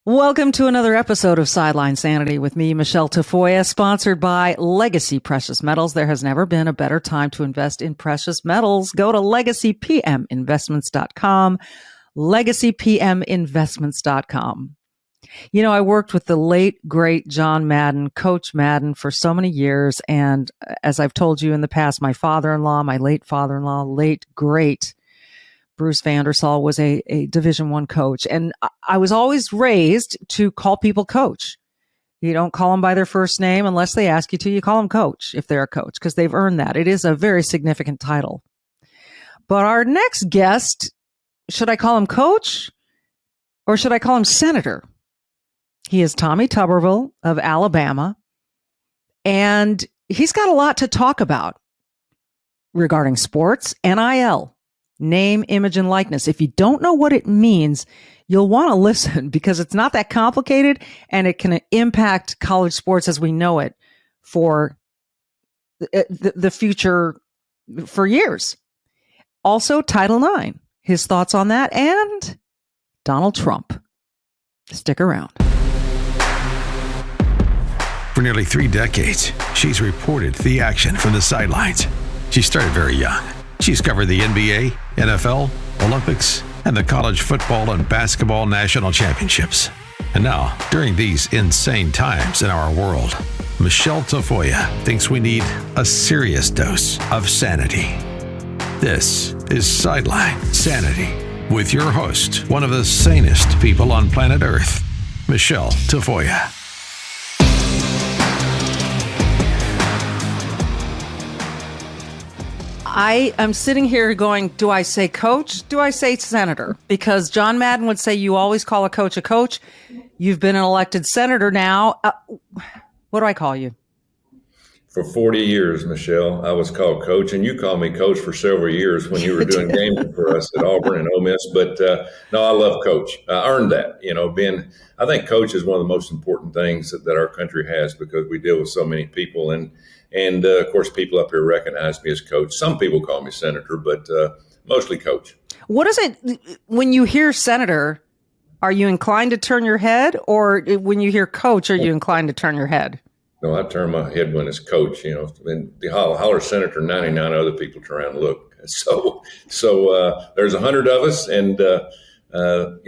Welcome to another episode of Sideline Sanity with me, Michele Tafoya, sponsored by Legacy Precious Metals. There has never been a better time to invest in precious metals. Go to legacypminvestments.com, legacypminvestments.com. You know, I worked with the late, great John Madden, Coach Madden, for so many years. And as I've told you in the past, my father-in-law, my late father-in-law, late, great Bruce Vandersall, was a Division I coach. And I was always raised to call people coach. You don't call them by their first name unless they ask you to. You call them coach if they're a coach, because they've earned that. It is a very significant title. But our next guest, should I call him coach or should I call him senator? He is Tommy Tuberville of Alabama, and he's got a lot to talk about regarding sports, NIL. Name, image, and likeness. If you don't know what it means, you'll want to listen because it's not that complicated and it can impact college sports as we know it for the future for years. Also, Title IX, his thoughts on that, and Donald Trump. Stick around. For nearly 3 decades, she's reported the action from the sidelines. She started very young. She's covered the NBA, NFL, Olympics, and the college football and basketball national championships. And now, during these insane times in our world, Michele Tafoya thinks we need a serious dose of sanity. This is Sideline Sanity with your host, one of the sanest people on planet Earth, Michele Tafoya. I am sitting here going, do I say coach? Do I say senator? Because John Madden would say you always call a coach. You've been an elected senator now. What do I call you? For 40 years, Michele, I was called coach, and you called me coach for several years when you were doing games for us at Auburn and Ole Miss. But no, I love coach. I earned that. I think coach is one of the most important things that our country has because we deal with so many people. And of course, people up here recognize me as coach. Some people call me senator, but mostly coach. What is it when you hear senator? Are you inclined to turn your head, or when you hear coach, are you inclined to turn your head? No, I turn my head when it's coach. And the holler senator, 99 other people turn around and look. So there's 100 of us, and no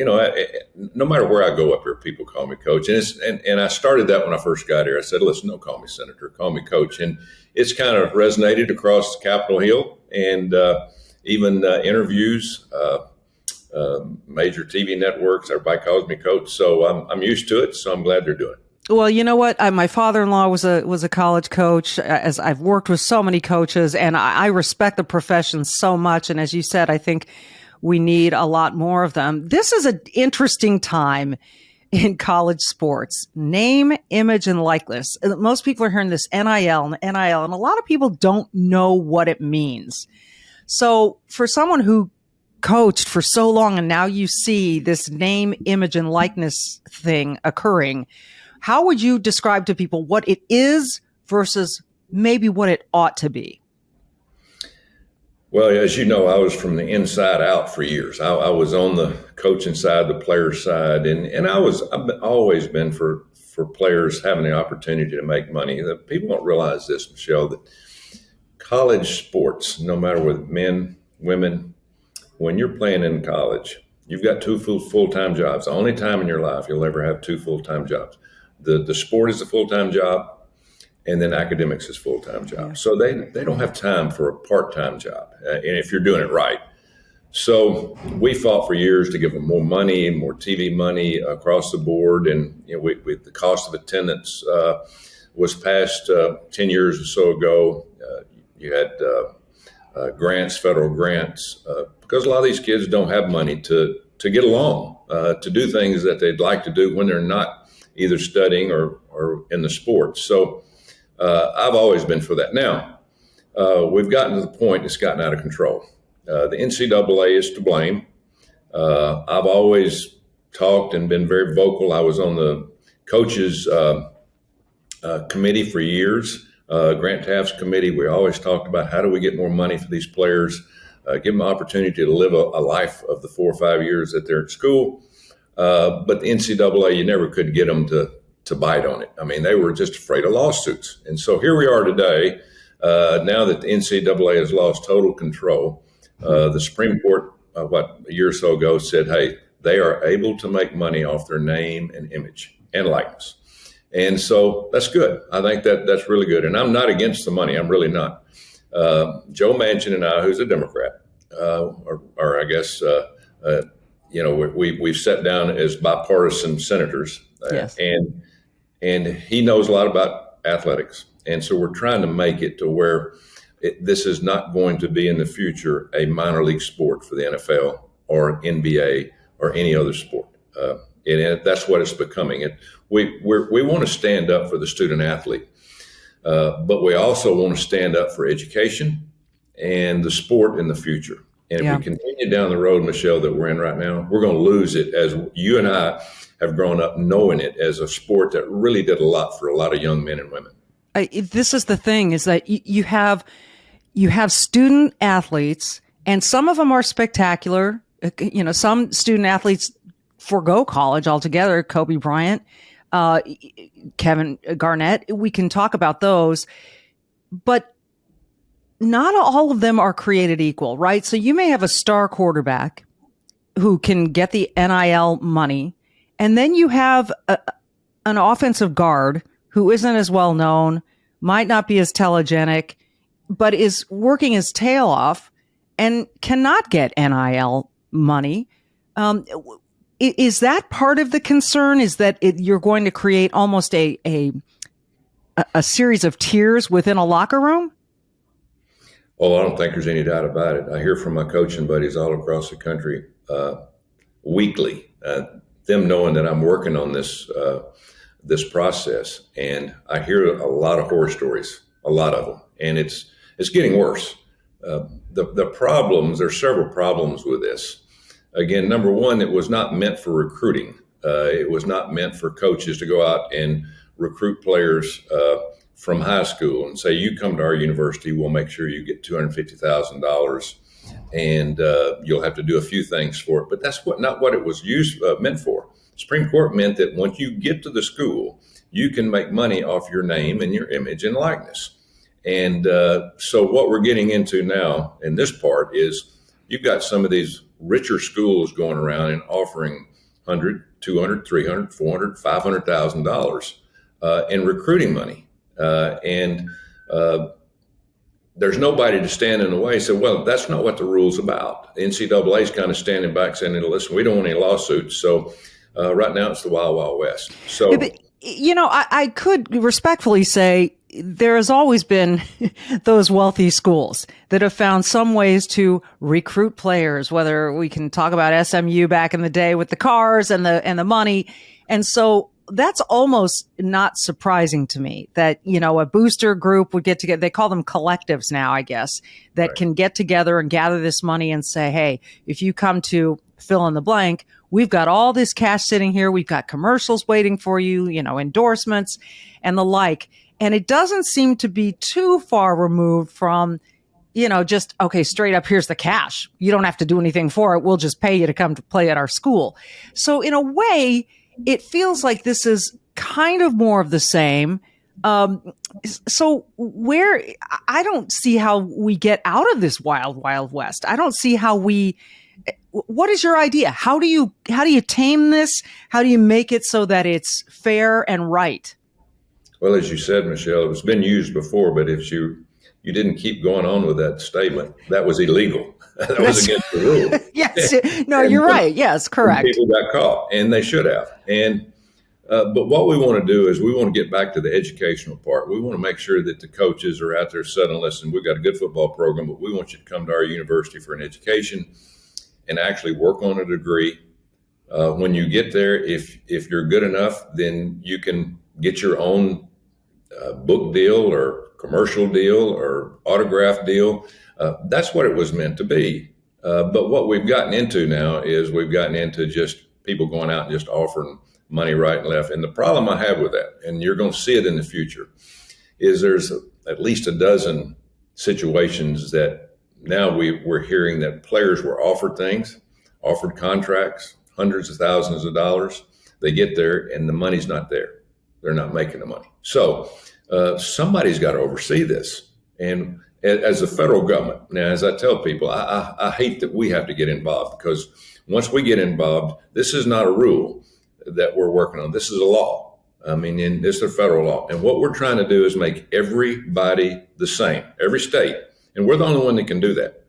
matter where I go up here, people call me coach. And I started that when I first got here. I said, listen, don't call me senator, call me coach. And it's kind of resonated across Capitol Hill and even interviews, major TV networks. Everybody calls me coach. So I'm used to it. So I'm glad they're doing it. Well, you know what? My father-in-law was a college coach, as I've worked with so many coaches, and I respect the profession so much. And as you said, I think we need a lot more of them. This is an interesting time in college sports. Name, image, and likeness. Most people are hearing this NIL, and a lot of people don't know what it means. So for someone who coached for so long and now you see this name, image, and likeness thing occurring, how would you describe to people what it is versus maybe what it ought to be? Well, as you know, I was from the inside out for years. I was on the coaching side, the player side, and I've always been for players having the opportunity to make money. People don't realize this, Michele, that college sports, no matter with men, women, when you're playing in college, you've got 2 full-time jobs. The only time in your life you'll ever have 2 full-time jobs. The sport is a full-time job, and then academics is full-time job. So they don't have time for a part-time job, and if you're doing it right. So we fought for years to give them more money and more TV money across the board, and the cost of attendance was passed 10 years or so ago. You had grants, federal grants, because a lot of these kids don't have money to get along, to do things that they'd like to do when they're not either studying or in the sports. So I've always been for that. Now, we've gotten to the point it's gotten out of control. The NCAA is to blame. I've always talked and been very vocal. I was on the coaches committee for years, Grant Taft's committee. We always talked about how do we get more money for these players, give them an opportunity to live a life of the 4 or 5 years that they're at school. But the NCAA, you never could get them to bite on it. I mean, they were just afraid of lawsuits. And so here we are today, now that the NCAA has lost total control. The Supreme Court, a year or so ago, said, hey, they are able to make money off their name and image and likeness. And so that's good. I think that's really good. And I'm not against the money. I'm really not. Joe Manchin and I, who's a Democrat, or I guess, we've sat down as bipartisan senators. Yes. And he knows a lot about athletics. And so we're trying to make it to where this is not going to be in the future a minor league sport for the NFL or NBA or any other sport. And that's what it's becoming. We want to stand up for the student athlete, but we also want to stand up for education and the sport in the future. And if we continue down the road, Michele, that we're in right now, we're going to lose it, as you and I have grown up knowing it as a sport that really did a lot for a lot of young men and women. This is the thing, is that you have student athletes, and some of them are spectacular. Some student athletes forgo college altogether. Kobe Bryant, Kevin Garnett. We can talk about those, but not all of them are created equal, right? So you may have a star quarterback who can get the NIL money, and then you have an offensive guard who isn't as well known, might not be as telegenic, but is working his tail off and cannot get NIL money. Is that part of the concern? Is that you're going to create almost a series of tiers within a locker room? Oh, I don't think there's any doubt about it. I hear from my coaching buddies all across the country weekly, them knowing that I'm working on this process, and I hear a lot of horror stories, a lot of them, and it's getting worse. The problems, there's several problems with this. Again, number one, it was not meant for recruiting. It was not meant for coaches to go out and recruit players from high school and say, you come to our university, we'll make sure you get $250,000, and you'll have to do a few things for it. But that's not what it was meant for. The Supreme Court meant that once you get to the school, you can make money off your name and your image and likeness. And so what we're getting into now in this part is you've got some of these richer schools going around and offering $100, $200, $300, $400, $500,000 in recruiting money. And there's nobody to stand in the way and say, well, that's not what the rule's about. The NCAA is kind of standing back saying, listen, we don't want any lawsuits. So right now it's the Wild Wild West. So, but, I could respectfully say there has always been those wealthy schools that have found some ways to recruit players, whether we can talk about SMU back in the day with the cars and the money. And so that's almost not surprising to me that, a booster group would get together. They call them collectives now, I guess, that can get together and gather this money and say, hey, if you come to fill in the blank, we've got all this cash sitting here. We've got commercials waiting for you, endorsements and the like. And it doesn't seem to be too far removed from, just, okay, straight up, here's the cash. You don't have to do anything for it. We'll just pay you to come to play at our school. So in a way, it feels like this is kind of more of the same. So I don't see how we get out of this wild, wild west. I don't see how what is your idea? How do you tame this? How do you make it so that it's fair and right? Well, as you said, Michele, it's been used before, but if you didn't keep going on with that statement, that was illegal. That was against the rule. Yes. No, you're right. Yes, correct. People got caught, and they should have. And but what we want to do is we want to get back to the educational part. We want to make sure that the coaches are out there saying, listen, we've got a good football program, but we want you to come to our university for an education and actually work on a degree. When you get there, if you're good enough, then you can get your own book deal or commercial deal or autograph deal. That's what it was meant to be. But what we've gotten into now is we've gotten into just people going out and just offering money right and left. And the problem I have with that, and you're going to see it in the future, is there's at least a dozen situations that now we're hearing that players were offered things, offered contracts, hundreds of thousands of dollars. They get there and the money's not there. They're not making the money. So somebody's got to oversee this. And as the federal government, now, as I tell people, I hate that we have to get involved, because once we get involved, this is not a rule that we're working on. This is a law. I mean, and this is a federal law. And what we're trying to do is make everybody the same, every state. And we're the only one that can do that.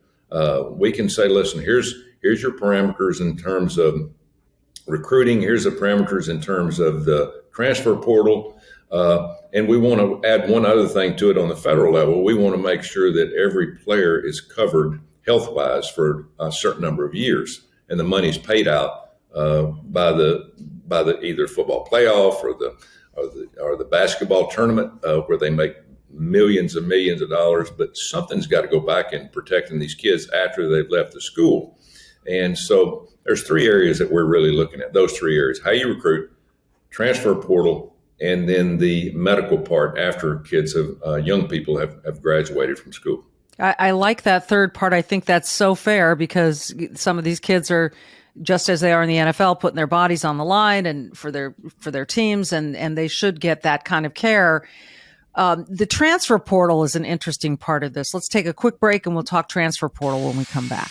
We can say, listen, here's your parameters in terms of recruiting. Here's the parameters in terms of the transfer portal. And we want to add one other thing to it on the federal level. We want to make sure that every player is covered health-wise for a certain number of years, and the money's paid out by the either football playoff or the basketball tournament, where they make millions and millions of dollars. But something's got to go back in protecting these kids after they've left the school. And so there's three areas that we're really looking at. Those three areas: how you recruit, transfer portal, and then the medical part after kids young people have graduated from school. I like that third part. I think that's so fair, because some of these kids are, just as they are in the NFL, putting their bodies on the line and for their teams, and they should get that kind of care. The transfer portal is an interesting part of this. Let's take a quick break and we'll talk transfer portal when we come back.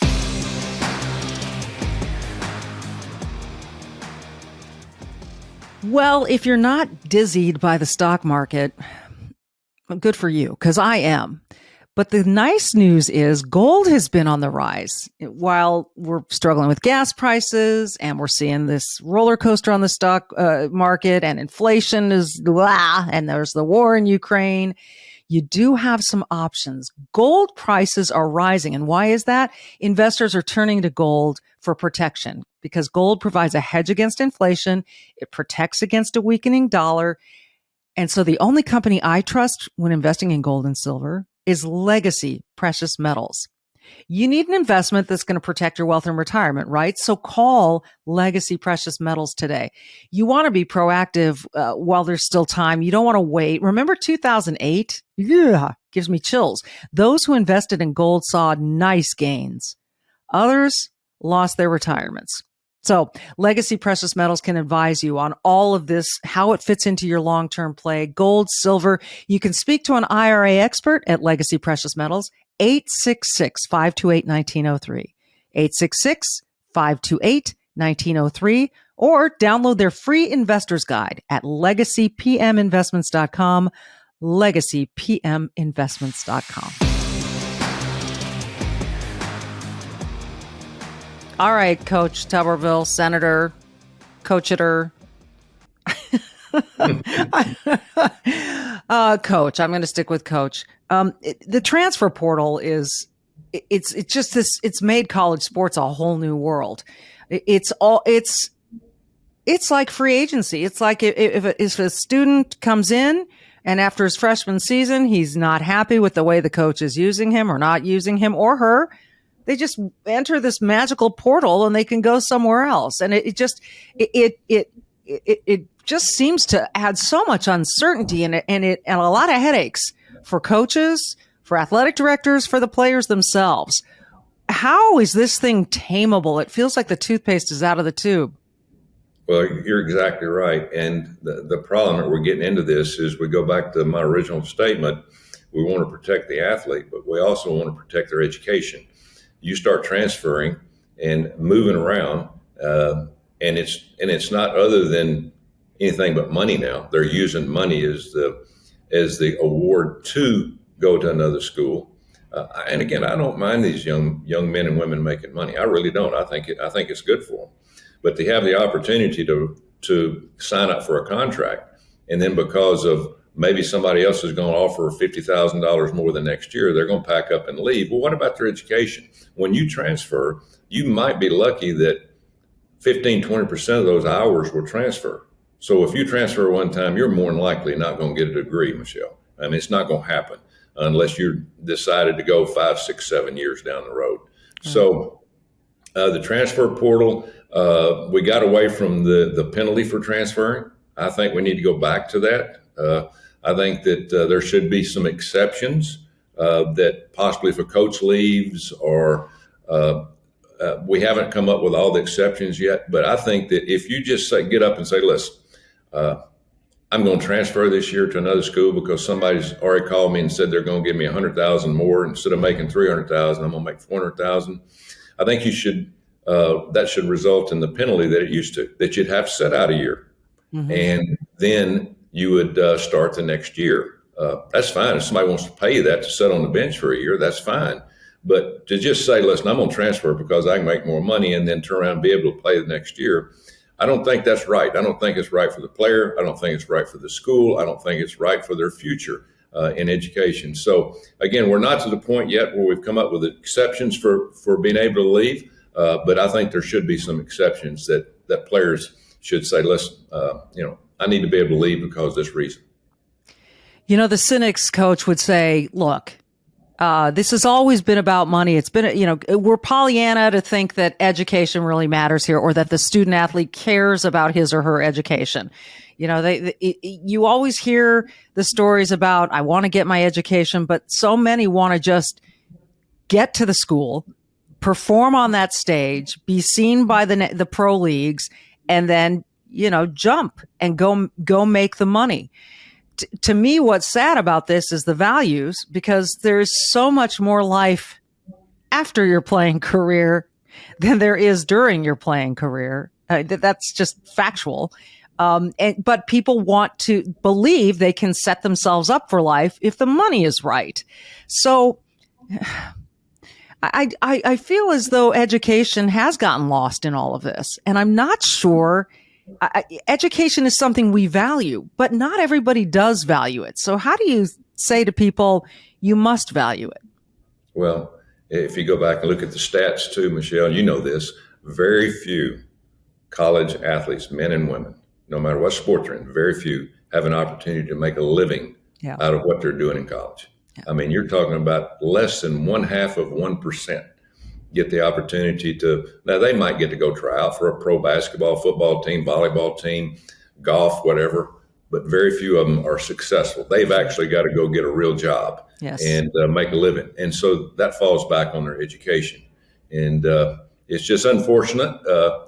Well, if you're not dizzied by the stock market, good for you, because I am. But the nice news is gold has been on the rise while we're struggling with gas prices, and we're seeing this roller coaster on the stock market, and inflation is blah, and there's the war in Ukraine. You do have some options. Gold prices are rising. And why is that? Investors are turning to gold for protection, because gold provides a hedge against inflation. It protects against a weakening dollar. And so the only company I trust when investing in gold and silver is Legacy Precious Metals. You need an investment that's going to protect your wealth in retirement, right? So call Legacy Precious Metals today. You want to be proactive while there's still time. You don't want to wait. Remember 2008? Yeah, gives me chills. Those who invested in gold saw nice gains. Others lost their retirements. So Legacy Precious Metals can advise you on all of this, how it fits into your long-term play, gold, silver. You can speak to an IRA expert at Legacy Precious Metals, 866-528-1903, 866-528-1903, or download their free investor's guide at legacypminvestments.com, legacypminvestments.com. All right, Coach Tuberville, Senator, Coach-iter. Coach, I'm going to stick with Coach. The transfer portal it's just this, it's made college sports a whole new world. It's like free agency. It's like if a student comes in and after his freshman season, he's not happy with the way the coach is using him or not using him or her, they just enter this magical portal and they can go somewhere else. And it just seems to add so much uncertainty and a lot of headaches for coaches, for athletic directors, for the players themselves. How is this thing tameable? It feels like the toothpaste is out of the tube. Well, you're exactly right. And the problem that we're getting into this is, we go back to my original statement. We want to protect the athlete, but we also want to protect their education. You start transferring and moving around, and it's not other than anything but money now. They're using money as the award to go to another school. And again, I don't mind these young men and women making money. I really don't. I think it's good for them. But to have the opportunity to sign up for a contract, and then because of maybe somebody else is going to offer $50,000 more the next year, they're going to pack up and leave. Well, what about their education? When you transfer, you might be lucky that 15, 20% of those hours will transfer. So if you transfer one time, you're more than likely not going to get a degree, Michele. I mean, it's not going to happen unless you decided to go 5, 6, 7 years down the road. Mm-hmm. So the transfer portal, we got away from the penalty for transferring. I think we need to go back to that. I think that there should be some exceptions that possibly if a coach leaves or we haven't come up with all the exceptions yet. But I think that if you just get up and say, listen, I'm going to transfer this year to another school because somebody's already called me and said they're going to give me 100,000 more instead of making 300,000. I'm going to make 400,000. I think you should. That should result in the penalty that it used to, that you'd have to sit out a year, and then you would start the next year. That's fine. If somebody wants to pay you that to sit on the bench for a year, that's fine. But to just say, listen, I'm going to transfer because I can make more money and then turn around and be able to play the next year, I don't think that's right. I don't think it's right for the player. I don't think it's right for the school. I don't think it's right for their future in education. So, again, we're not to the point yet where we've come up with exceptions for being able to leave. But I think there should be some exceptions that players should say, listen, I need to be able to leave because of this reason. The cynics, coach, would say, look, this has always been about money. It's been, we're Pollyanna to think that education really matters here, or that the student athlete cares about his or her education. You always hear the stories about, I want to get my education, but so many want to just get to the school, perform on that stage, be seen by the pro leagues, and then, jump and go make the money. To me, what's sad about this is the values, because there's so much more life after your playing career than there is during your playing career. That's just factual. But people want to believe they can set themselves up for life if the money is right. So I feel as though education has gotten lost in all of this, and I'm not sure. Education is something we value, but not everybody does value it. So how do you say to people, you must value it? Well, if you go back and look at the stats too, Michele, you know this, very few college athletes, men and women, no matter what sport they're in, very few have an opportunity to make a living out of what they're doing in college. Yeah. I mean, you're talking about less than 0.5% get the opportunity to. Now, they might get to go try out for a pro basketball, football team, volleyball team, golf, whatever, but very few of them are successful. They've actually got to go get a real job and make a living. And so that falls back on their education. And it's just unfortunate.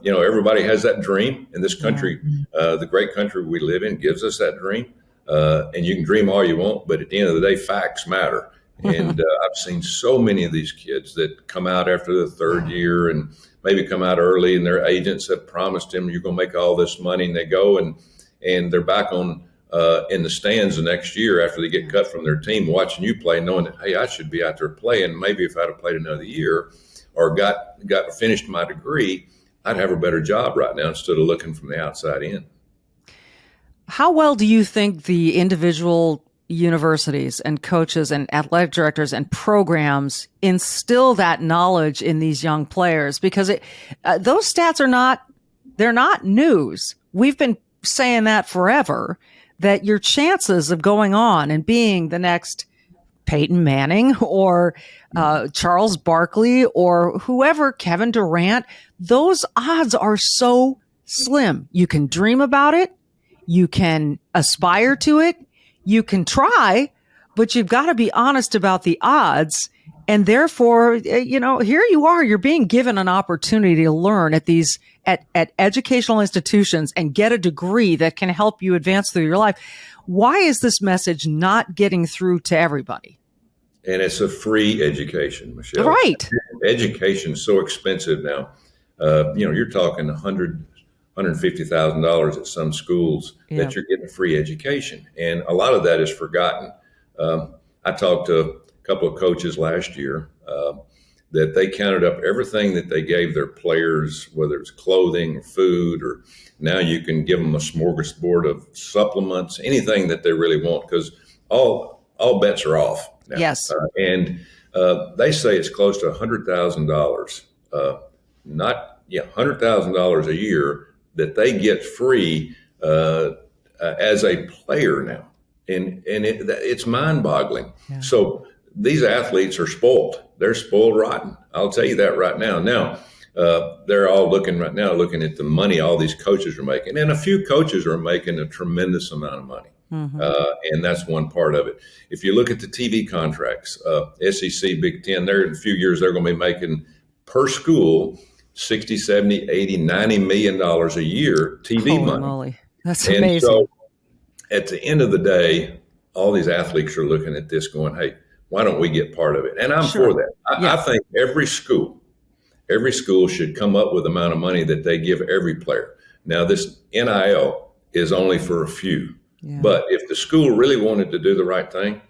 Everybody has that dream in this country. The great country we live in gives us that dream. And you can dream all you want, but at the end of the day, facts matter. And I've seen so many of these kids that come out after the third year and maybe come out early, and their agents have promised them, you're going to make all this money, and they go and they're back on in the stands the next year after they get cut from their team, watching you play, knowing that, hey, I should be out there playing. Maybe if I'd have played another year or got finished my degree, I'd have a better job right now instead of looking from the outside in. How well do you think the individual universities and coaches and athletic directors and programs instill that knowledge in these young players? Because those stats they're not news. We've been saying that forever, that your chances of going on and being the next Peyton Manning or Charles Barkley or whoever, Kevin Durant, those odds are so slim. You can dream about it. You can aspire to it. You can try, but you've got to be honest about the odds. And therefore, here you are, you're being given an opportunity to learn at educational institutions and get a degree that can help you advance through your life. Why is this message not getting through to everybody? And it's a free education, Michele. Right. Education's so expensive now. You're talking $150,000 at some schools that you're getting free education. And a lot of that is forgotten. I talked to a couple of coaches last year that they counted up everything that they gave their players, whether it's clothing or food, or now you can give them a smorgasbord of supplements, anything that they really want, because all bets are off now. Yes. And they say it's close to $100,000, $100,000 a year that they get free as a player now. And it's mind-boggling. Yeah. So these athletes are spoiled. They're spoiled rotten. I'll tell you that right now. Now, they're all looking at the money all these coaches are making. And a few coaches are making a tremendous amount of money. Mm-hmm. And that's one part of it. If you look at the TV contracts, SEC, Big Ten, in a few years, they're going to be making per school, 60, 70, 80, $90 million a year TV Holy money. moly. That's And amazing. so at the end of the day, all these athletes are looking at this going, hey, why don't we get part of it? And I'm Sure. for that. Yeah. I think every school should come up with the amount of money that they give every player. Now, this NIL is only for a few. Yeah. But if the school really wanted to do the right thing,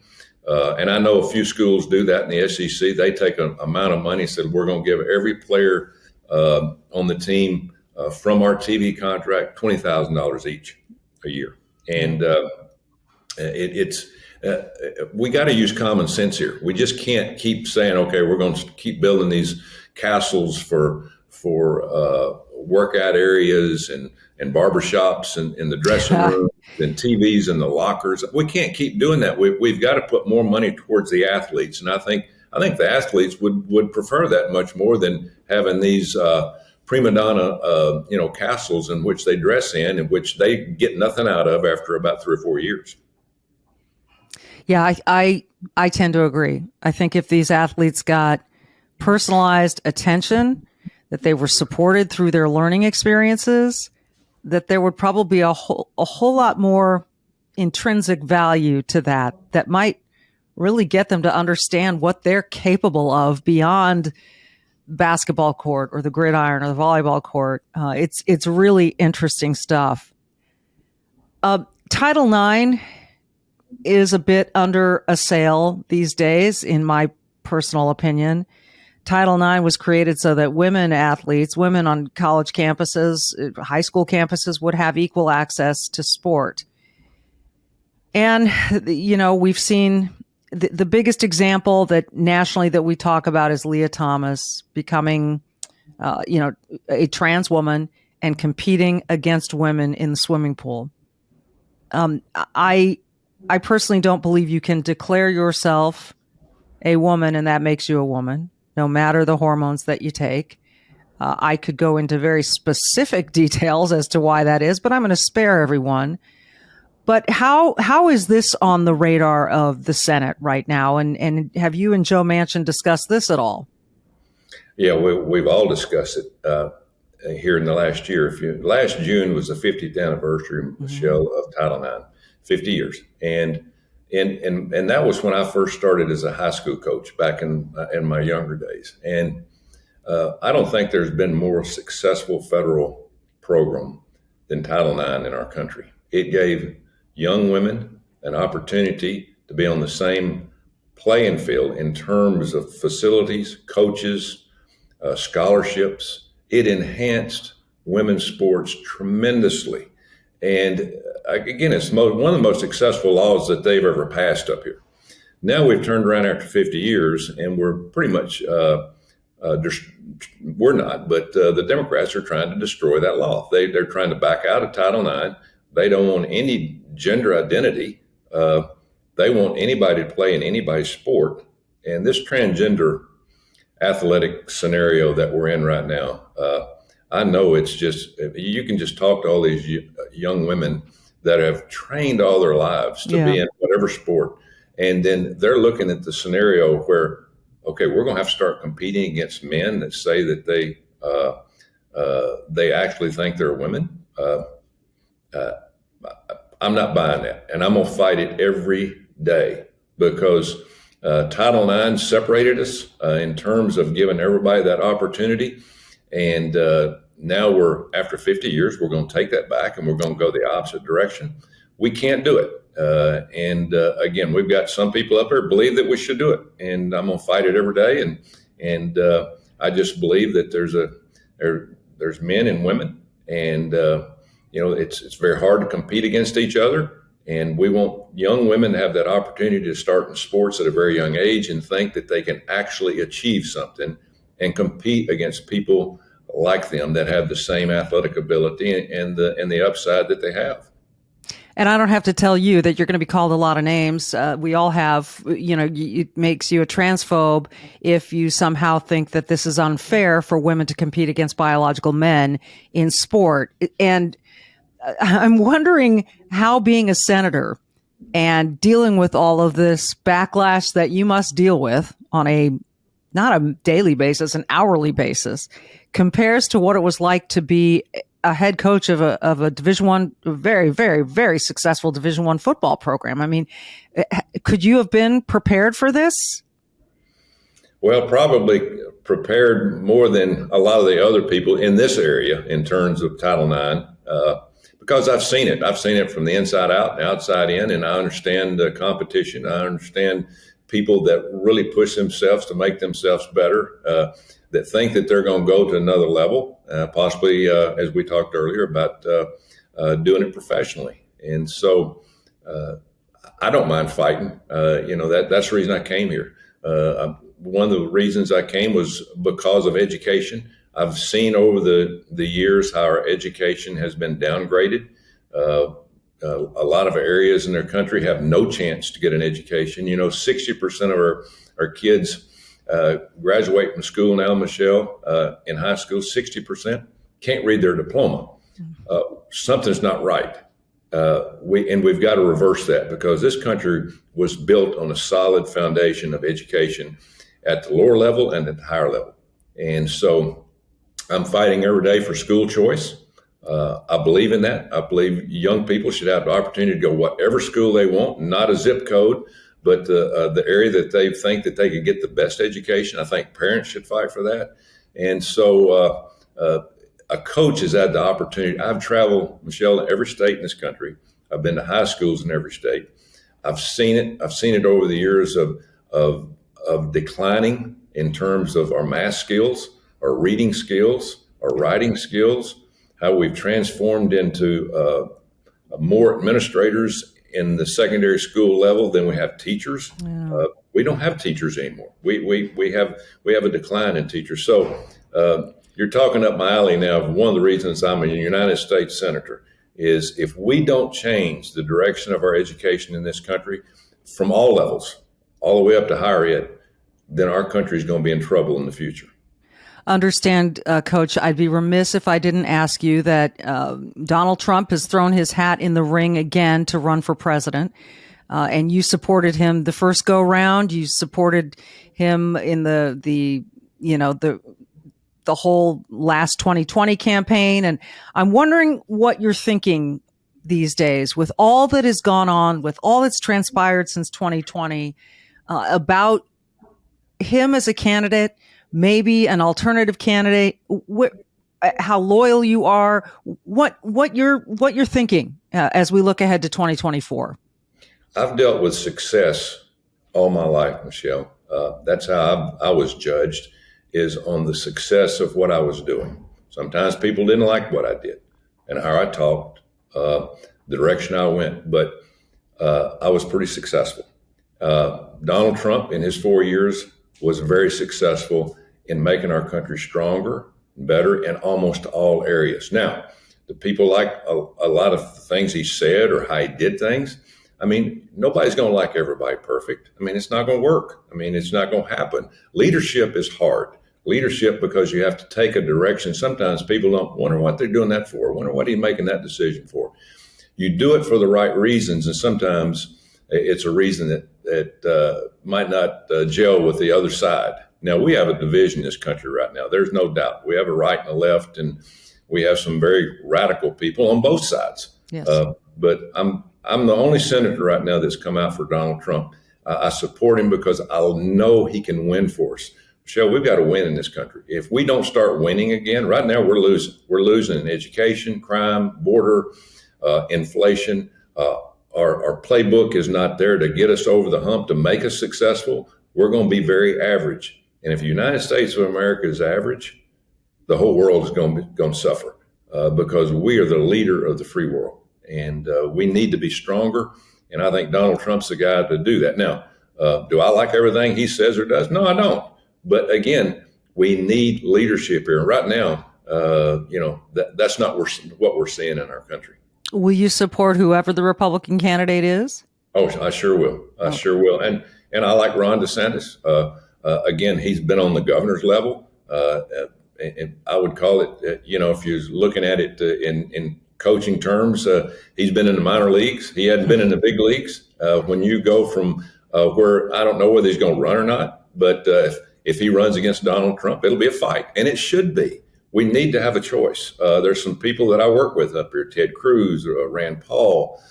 and I know a few schools do that in the SEC, they take an amount of money, said we're going to give every player on the team from our TV contract $20,000 each a year. And we got to use common sense here. We just can't keep saying, okay, we're going to keep building these castles for workout areas and barbershops and in the dressing room and TVs in the lockers. We can't keep doing that. We've got to put more money towards the athletes. And I think the athletes would prefer that much more than having these prima donna castles in which they dress in which they get nothing out of after about 3 or 4 years. Yeah, I tend to agree. I think if these athletes got personalized attention, that they were supported through their learning experiences, that there would probably be a whole lot more intrinsic value to that might really get them to understand what they're capable of beyond basketball court or the gridiron or the volleyball court. It's really interesting stuff. Title IX is a bit under assail these days, in my personal opinion. Title IX was created so that women athletes, women on college campuses, high school campuses, would have equal access to sport. And, we've seen the biggest example that nationally that we talk about is Leah Thomas becoming, a trans woman and competing against women in the swimming pool. I personally don't believe you can declare yourself a woman and that makes you a woman, no matter the hormones that you take. I could go into very specific details as to why that is, but I'm going to spare everyone. But how is this on the radar of the Senate right now? And have you and Joe Manchin discussed this at all? Yeah, we've all discussed it here in the last year. Last June was the 50th anniversary, Michele, of Title IX, 50 years. And that was when I first started as a high school coach back in my younger days. And I don't think there's been more successful federal program than Title IX in our country. It gave young women an opportunity to be on the same playing field in terms of facilities, coaches, scholarships. It enhanced women's sports tremendously. And again, it's one of the most successful laws that they've ever passed up here. Now we've turned around after 50 years and we're pretty much, we're not, but the Democrats are trying to destroy that law. They're trying to back out of Title IX. They don't want any gender identity. They want anybody to play in anybody's sport. And this transgender athletic scenario that we're in right now, I know it's just, you can just talk to all these young women that have trained all their lives to be in whatever sport. And then they're looking at the scenario where, okay, we're going to have to start competing against men that say that they actually think they're women. I'm not buying that. And I'm going to fight it every day because Title IX separated us in terms of giving everybody that opportunity. And now after 50 years, we're going to take that back and we're going to go the opposite direction. We can't do it. Again, we've got some people up here believe that we should do it. And I'm going to fight it every day. And I just believe that there's men and women. And, it's very hard to compete against each other. And we want young women to have that opportunity to start in sports at a very young age and think that they can actually achieve something and compete against people like them that have the same athletic ability and the upside that they have. And I don't have to tell you that you're going to be called a lot of names. We all have, it makes you a transphobe if you somehow think that this is unfair for women to compete against biological men in sport. And I'm wondering how being a senator and dealing with all of this backlash that you must deal with on a not a daily basis, an hourly basis, compares to what it was like to be a head coach of a Division I, very, very, very successful Division I football program. I mean, could you have been prepared for this? Well, probably prepared more than a lot of the other people in this area in terms of Title IX, because I've seen it. I've seen it from the inside out and outside in, and I understand the competition. I understand people that really push themselves to make themselves better, that think that they're going to go to another level, possibly, as we talked earlier, about doing it professionally. And so I don't mind fighting. That's the reason I came here. One of the reasons I came was because of education. I've seen over the years how our education has been downgraded. A lot of areas in their country have no chance to get an education. 60% of our kids graduate from school now, Michele, in high school. 60% can't read their diploma. Something's not right. We've got to reverse that, because this country was built on a solid foundation of education at the lower level and at the higher level. And so I'm fighting every day for school choice. I believe in that. I believe young people should have the opportunity to go whatever school they want, not a zip code, but the area that they think that they could get the best education. I think parents should fight for that. And so a coach has had the opportunity. I've traveled, Michele, to every state in this country. I've been to high schools in every state. I've seen it. I've seen it over the years of declining in terms of our math skills, our reading skills, our writing skills, how we've transformed into more administrators in the secondary school level than we have teachers. Yeah. We don't have teachers anymore. We have a decline in teachers. So you're talking up my alley now. One of the reasons I'm a United States Senator is if we don't change the direction of our education in this country from all levels, all the way up to higher ed, then our country is going to be in trouble in the future. Understand, Coach, I'd be remiss if I didn't ask you that Donald Trump has thrown his hat in the ring again to run for president. And you supported him the first go round. You supported him in the whole last 2020 campaign. And I'm wondering what you're thinking these days with all that has gone on, with all that's transpired since 2020, about him as a candidate, maybe an alternative candidate, how loyal you are, what you're thinking as we look ahead to 2024. I've dealt with success all my life, Michele. That's how I was judged, is on the success of what I was doing. Sometimes people didn't like what I did and how I talked, the direction I went, but I was pretty successful. Donald Trump in his 4 years was very successful in making our country stronger, better in almost all areas. Now, do people like a lot of things he said or how he did things? I mean, nobody's going to like everybody perfect. I mean, it's not going to work. I mean, it's not going to happen. Leadership is hard. Leadership, because you have to take a direction. Sometimes people don't wonder what they're doing that for, wonder what he's making that decision for. You do it for the right reasons, and sometimes it's a reason that might not gel with the other side. Now, we have a division in this country right now. There's no doubt. We have a right and a left, and we have some very radical people on both sides. Yes. But I'm the only senator right now that's come out for Donald Trump. I support him because I know he can win for us. Michele, we've got to win in this country. If we don't start winning again, right now we're losing. We're losing in education, crime, border, inflation. Our playbook is not there to get us over the hump, to make us successful. We're going to be very average. And if the United States of America is average, the whole world is going to suffer because we are the leader of the free world. And we need to be stronger. And I think Donald Trump's the guy to do that. Now, do I like everything he says or does? No, I don't. But again, we need leadership here. And right now, that's not what we're seeing in our country. Will you support whoever the Republican candidate is? Oh, I sure will. I sure will. And I like Ron DeSantis. Again, he's been on the governor's level. And I would call it, if you're looking at it in coaching terms, he's been in the minor leagues. He hadn't been in the big leagues. When you go from where, I don't know whether he's going to run or not, but if he runs against Donald Trump, it'll be a fight, and it should be. We need to have a choice. There's some people that I work with up here, Ted Cruz, Rand Paul,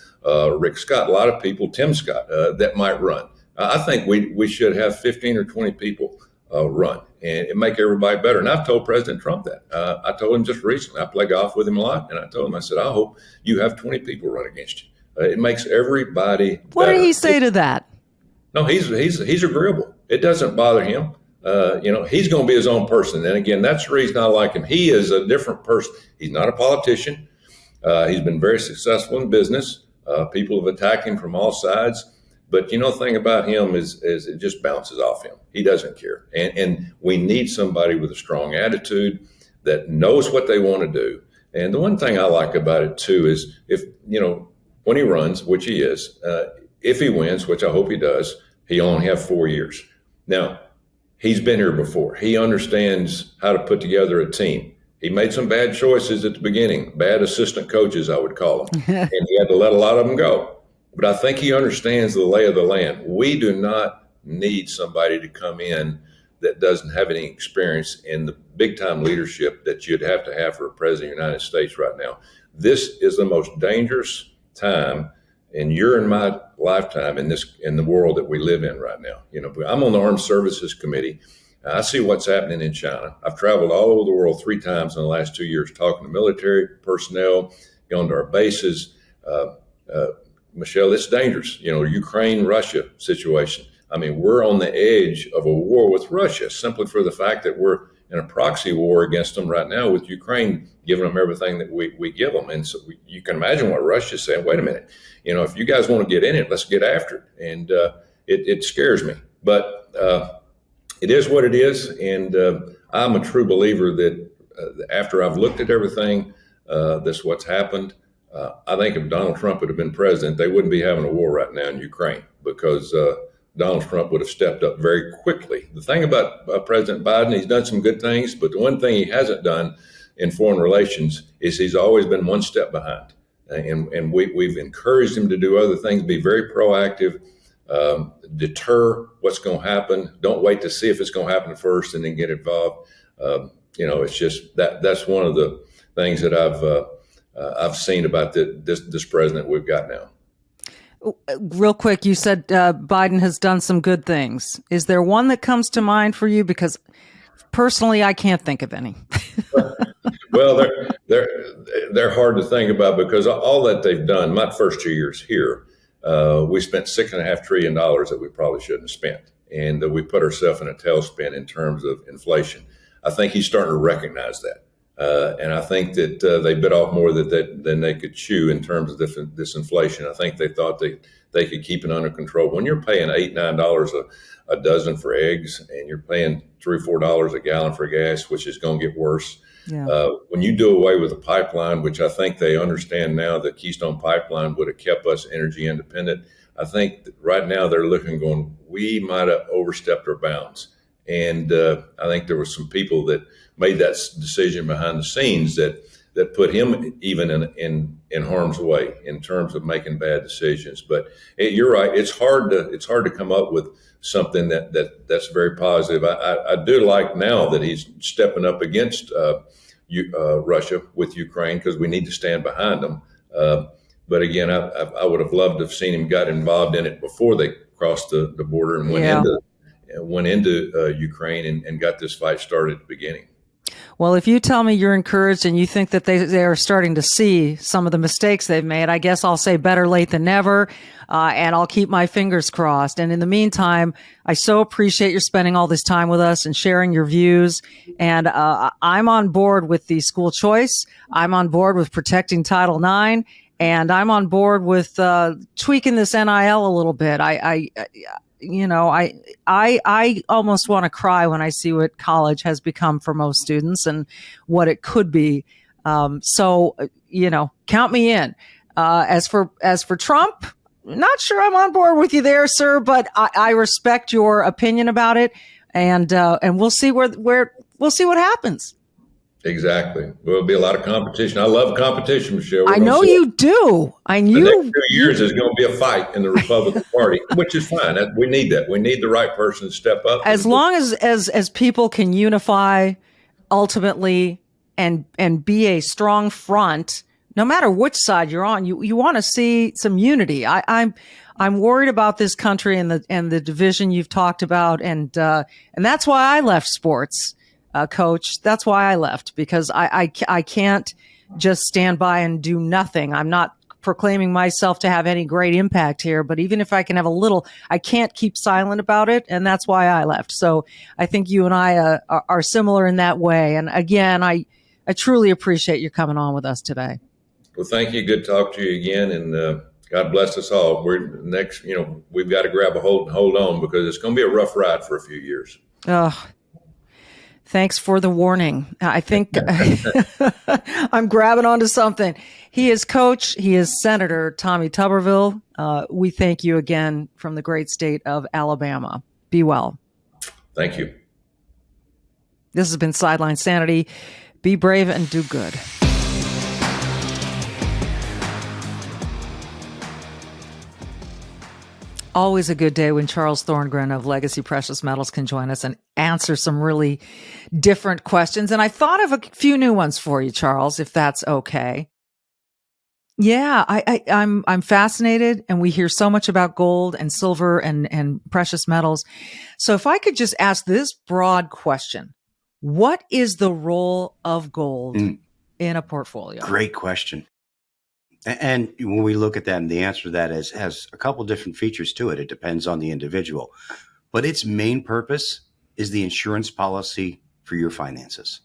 Rick Scott, a lot of people, Tim Scott, that might run. I think we should have 15 or 20 people run and make everybody better. And I've told President Trump that. I told him just recently, I play golf with him a lot, and I told him, I said, I hope you have 20 people run against you. It makes everybody better. What did he say to that? No, he's agreeable. It doesn't bother him. He's going to be his own person. And again, that's the reason I like him. He is a different person. He's not a politician. He's been very successful in business. People have attacked him from all sides. But the thing about him is it just bounces off him. He doesn't care. And we need somebody with a strong attitude that knows what they want to do. And the one thing I like about it, too, is when he runs, which he is, if he wins, which I hope he does, he only have 4 years. Now, he's been here before. He understands how to put together a team. He made some bad choices at the beginning, bad assistant coaches, I would call them. And he had to let a lot of them go. But I think he understands the lay of the land. We do not need somebody to come in that doesn't have any experience in the big-time leadership that you'd have to have for a president of the United States right now. This is the most dangerous time in your and my lifetime in the world that we live in right now. I'm on the Armed Services Committee. I see what's happening in China. I've traveled all over the world 3 times in the last 2 years, talking to military personnel, going to our bases. Michele, it's dangerous. Ukraine-Russia situation. I mean, we're on the edge of a war with Russia simply for the fact that we're in a proxy war against them right now with Ukraine, giving them everything that we give them. And so you can imagine what Russia's saying. Wait a minute, if you guys want to get in it, let's get after it. And it scares me. But it is what it is. And I'm a true believer that after I've looked at everything, that's what's happened. I think if Donald Trump would have been president, they wouldn't be having a war right now in Ukraine because Donald Trump would have stepped up very quickly. The thing about President Biden, he's done some good things, but the one thing he hasn't done in foreign relations is he's always been one step behind. And we've encouraged him to do other things, be very proactive, deter what's going to happen. Don't wait to see if it's going to happen first and then get involved. It's just that's one of the things that I've seen about this president we've got now. Real quick, you said Biden has done some good things. Is there one that comes to mind for you? Because personally, I can't think of any. Well, they're hard to think about because all that they've done. My first 2 years here, we spent $6.5 trillion that we probably shouldn't have spent, and we put ourselves in a tailspin in terms of inflation. I think he's starting to recognize that. And I think that they bit off more than they could chew in terms of this inflation. I think they thought they could keep it under control. When you're paying $8, $9 a dozen for eggs, and you're paying $3, $4 a gallon for gas, which is going to get worse. Yeah. When you do away with the pipeline, which I think they understand now that Keystone Pipeline would have kept us energy independent, I think that right now they're looking, going, we might have overstepped our bounds. And I think there were some people that made that decision behind the scenes that put him even in harm's way in terms of making bad decisions. But you're right; it's hard to come up with something that's very positive. I do like now that he's stepping up against Russia with Ukraine because we need to stand behind them. But again, I would have loved to have seen him got involved in it before they crossed the border and went into Ukraine and got this fight started at the beginning. Well, if you tell me you're encouraged and you think that they are starting to see some of the mistakes they've made, I guess I'll say better late than never, and I'll keep my fingers crossed. And in the meantime, I so appreciate your spending all this time with us and sharing your views. And I'm on board with the school choice. I'm on board with protecting Title IX. And I'm on board with tweaking this NIL a little bit. I almost want to cry when I see what college has become for most students and what it could be. So count me in. As for Trump, not sure I'm on board with you there, sir, but I respect your opinion about it, and we'll see we'll see what happens. Exactly. Well, there'll be a lot of competition. I love competition, Michelle. We're I going to know see it. you do. I The next knew few you. years is going to be a fight in the Republican Party, which is fine. We need that. We need the right person to step up. As long as people can unify ultimately and be a strong front, no matter which side you're on, you want to see some unity. I'm worried about this country and the division you've talked about, and that's why I left sports, coach. That's why I left, because I can't just stand by and do nothing. I'm not proclaiming myself to have any great impact here, but even if I can have a little, I can't keep silent about it. And that's why I left. So I think you and I are similar in that way. And again, I truly appreciate you coming on with us today. Well, thank you. Good to talk to you again. And God bless us all. We're next, we've got to grab a hold and hold on, because it's going to be a rough ride for a few years. Oh, thanks for the warning. I think I'm grabbing onto something. He is Coach. He is Senator Tommy Tuberville. We thank you again from the great state of Alabama. Be well. Thank you. This has been Sideline Sanity. Be brave and do good. Always a good day when Charles Thorngren of Legacy Precious Metals can join us and answer some really different questions. And I thought of a few new ones for you, Charles, if that's okay. Yeah, I'm fascinated, and we hear so much about gold and silver and precious metals. So if I could just ask this broad question, what is the role of gold in a portfolio? Great question. And when we look at that, and the answer to that has a couple different features to it. It depends on the individual. But its main purpose is the insurance policy for your finances.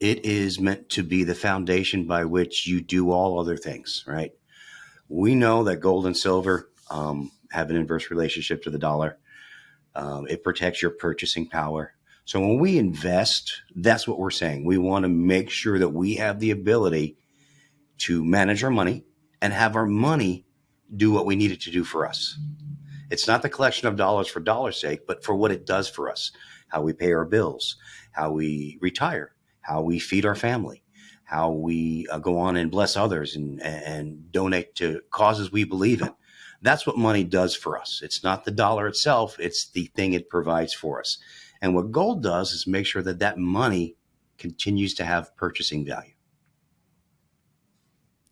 It is meant to be the foundation by which you do all other things, right? We know that gold and silver have an inverse relationship to the dollar. It protects your purchasing power. So when we invest, that's what we're saying. We want to make sure that we have the ability to manage our money and have our money do what we need it to do for us. It's not the collection of dollars for dollars' sake, but for what it does for us, how we pay our bills, how we retire, how we feed our family, how we go on and bless others and donate to causes we believe in. That's what money does for us. It's not the dollar itself. It's the thing it provides for us. And what gold does is make sure that that money continues to have purchasing value.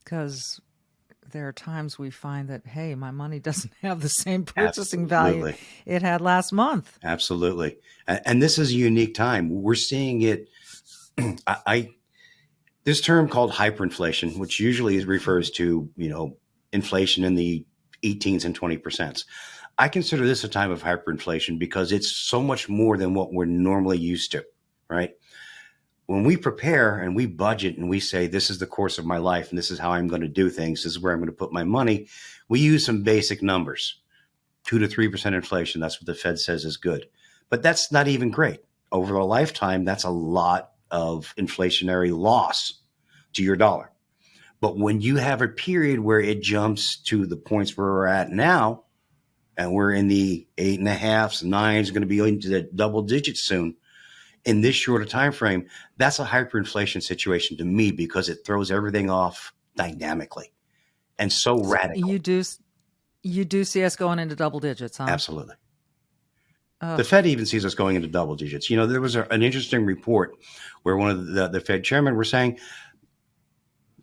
Because there are times we find that, hey, my money doesn't have the same purchasing value it had last month. Absolutely. And this is a unique time. We're seeing it. This term called hyperinflation, which usually refers to, inflation in the 18s and 20%. I consider this a time of hyperinflation because it's so much more than what we're normally used to, right? When we prepare and we budget and we say, this is the course of my life and this is how I'm going to do things, this is where I'm going to put my money, we use some basic numbers. 2 to 3% inflation, that's what the Fed says is good. But that's not even great. Over a lifetime, that's a lot of inflationary loss to your dollar. But when you have a period where it jumps to the points where we're at now, and we're in the 8.5s, 9s, going to be into the double digits soon, in this shorter time frame, that's a hyperinflation situation to me because it throws everything off dynamically and so radical. You do see us going into double digits, huh? Absolutely. The Fed even sees us going into double digits. There was an interesting report where one of the Fed chairman were saying,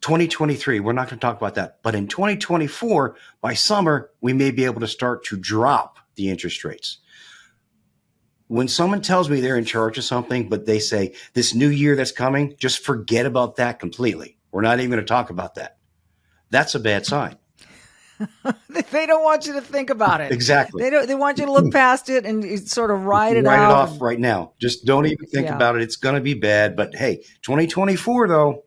2023, we're not going to talk about that. But in 2024, by summer, we may be able to start to drop the interest rates. When someone tells me they're in charge of something, but they say this new year that's coming, just forget about that completely. We're not even going to talk about that. That's a bad sign. They don't want you to think about it. Exactly. They want you to look past it and sort of write it out. Write it off right now. Just don't even think about it. It's going to be bad. But hey, 2024 though,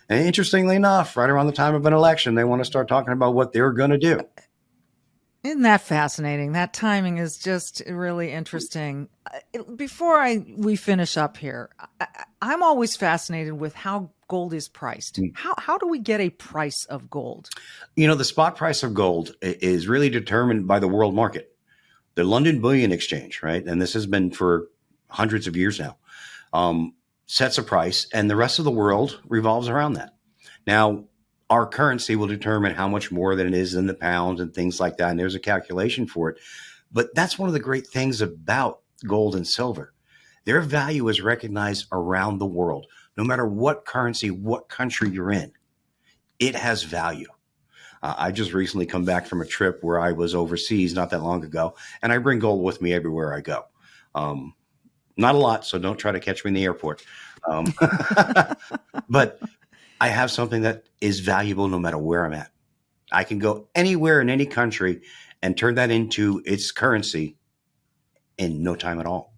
and interestingly enough, right around the time of an election, they want to start talking about what they're going to do. Isn't that fascinating? That timing is just really interesting. Before we finish up here, I'm always fascinated with how gold is priced. How do we get a price of gold? The spot price of gold is really determined by the world market, the London Bullion Exchange, right? And this has been for hundreds of years now. sets a price, and the rest of the world revolves around that. Now, our currency will determine how much more than it is in the pound and things like that. And there's a calculation for it. But that's one of the great things about gold and silver. Their value is recognized around the world. No matter what currency, what country you're in, it has value. I just recently come back from a trip where I was overseas not that long ago, and I bring gold with me everywhere I go. Not a lot, so don't try to catch me in the airport. But I have something that is valuable no matter where I'm at. I can go anywhere in any country and turn that into its currency in no time at all.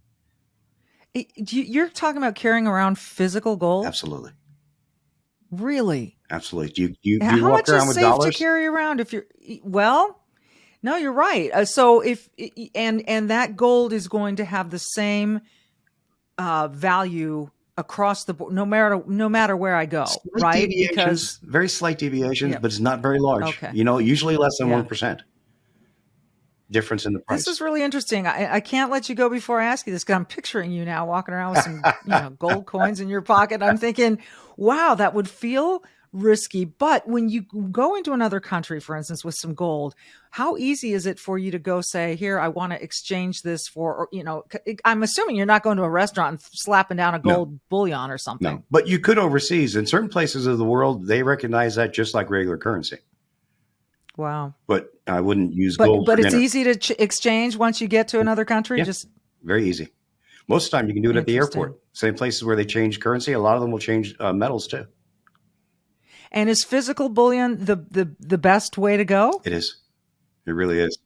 You're talking about carrying around physical gold? Absolutely. Really? Absolutely. Do you How walk much around is with safe dollars? to carry around if you're, well, no, you're right. So if, and that gold is going to have the same value across the board, no matter where I go, Slight right? deviations, Because very slight deviations, yeah. but it's not very large. Okay. Usually less than Yeah. 1% difference in the price. This is really interesting. I can't let you go before I ask you this because I'm picturing you now walking around with some gold coins in your pocket. I'm thinking, wow, that would feel risky. But when you go into another country, for instance, with some gold, how easy is it for you to go say, here, I want to exchange this for, or, I'm assuming you're not going to a restaurant and slapping down a gold bullion or something. No, but you could overseas. In certain places of the world, they recognize that just like regular currency. Wow. But I wouldn't use gold. But for it's dinner. easy to exchange once you get to another country? Yeah. Just very easy. Most of the time you can do it at the Interesting. airport. Same places where they change currency. A lot of them will change metals too. And is physical bullion the best way to go It is. It really is.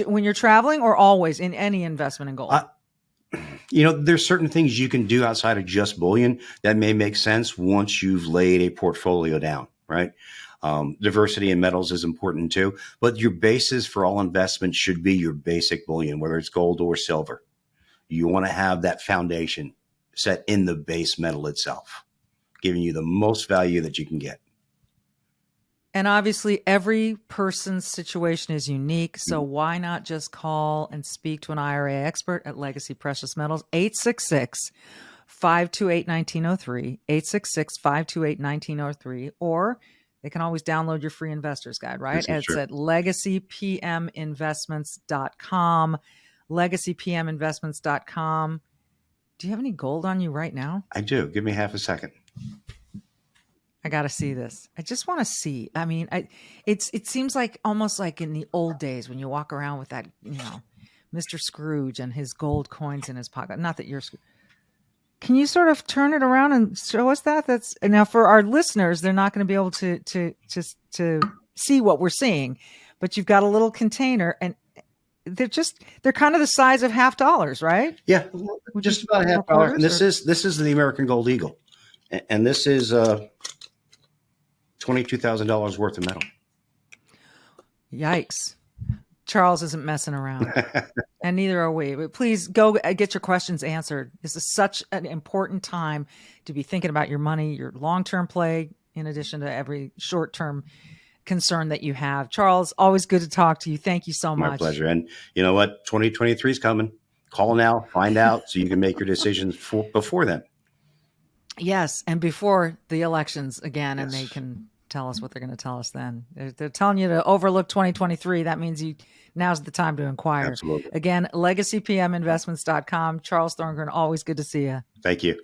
when you're traveling, or always in any investment in gold? There's certain things you can do outside of just bullion that may make sense once you've laid a portfolio down, right? Diversity in metals is important too, but your basis for all investments should be your basic bullion, whether it's gold or silver. You want to have that foundation set in the base metal itself, giving you the most value that you can get. And obviously, every person's situation is unique. So why not just call and speak to an IRA expert at Legacy Precious Metals? 866-528-1903, 866-528-1903, or they can always download your free investor's guide, right? It's at legacypminvestments.com, legacypminvestments.com. Do you have any gold on you right now? I do. Give me half a second. I got to see this. I just want to see. I mean, it seems like almost like in the old days when you walk around with that, Mr. Scrooge and his gold coins in his pocket. Not that you're Scrooge. Can you sort of turn it around and show us that? That's now for our listeners. They're not going to be able to see what we're seeing, but you've got a little container, and they're kind of the size of $50, right? Yeah, just about a $50. And this is the American Gold Eagle, and this is $22,000 worth of metal. Yikes. Charles isn't messing around, and neither are we. But please go get your questions answered. This is such an important time to be thinking about your money, your long-term play, in addition to every short-term concern that you have. Charles, always good to talk to you. Thank you so much. My pleasure. And you know what? 2023 is coming. Call now, find out, so you can make your decisions before then. Yes, and before the elections again, and they can tell us what they're going to tell us then. They're telling you to overlook 2023. That means now's the time to inquire. Absolutely. Again, legacypminvestments.com. Charles Thorngren, always good to see you. Thank you.